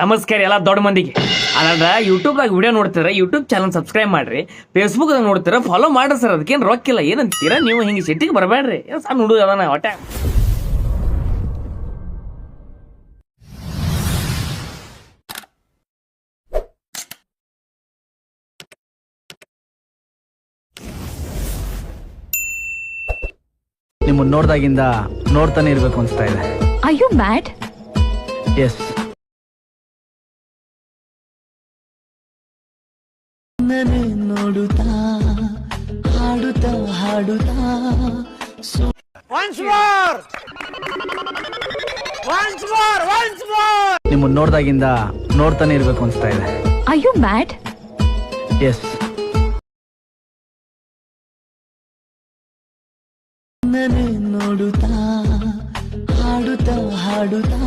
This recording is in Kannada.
ನಮಸ್ಕಾರ ಎಲ್ಲ ದೊಡ್ಡ ಮಂದಿಗೆ. ಅದ ಯೂಟ್ಯೂಬ್ದಾಗ ವಿಡಿಯೋ ನೋಡ್ತೀರ, ಯೂಟ್ಯೂಬ್ ಚಾನಲ್ ಸಬ್ಸ್ಕ್ರೈಬ್ ಮಾಡ್ರಿ. ಫೇಸ್ಬುಕ್ ನೋಡ್ತೀರ, ಫಾಲೋ ಮಾಡ್ರಿ ಸರ್. ಅದಕ್ಕೇನು ರೊಕ್ಕಿಲ್ಲ, ಏನಂತೀರ ನೀವು? ಹಿಂಗೆ ಸಿಟ್ಟಿಗೆ ಬರಬೇಡ್ರಿ. ಏನು ಸಣ್ಣ ಹುಡುಗ ಅದಾನ ಹೊಟ್ಟೆ. ನಿಮ್ಮನ್ನ ನೋಡ್ದಾಗಿಂದ ನೋಡ್ತಾನೆ ಇರ್ಬೇಕು ಅನ್ಸ್ತಾ ಇದೆ. Are you mad? ಎಸ್. ನೋಡುತ್ತಾ ಹಾಡುತ್ತಾ ಹಾಡುತ್ತಾ ನಿಮ್ಮನ್ನ ನೋಡ್ದಾಗಿಂದ ನೋಡ್ತಾನೆ ಇರ್ಬೇಕು ಅನ್ಸ್ತಾ ಇದೆ. Are you mad? ಎಸ್. ನೋಡುತ್ತಾ ಹಾಡುತ್ತಾ ಹಾಡುತ್ತಾ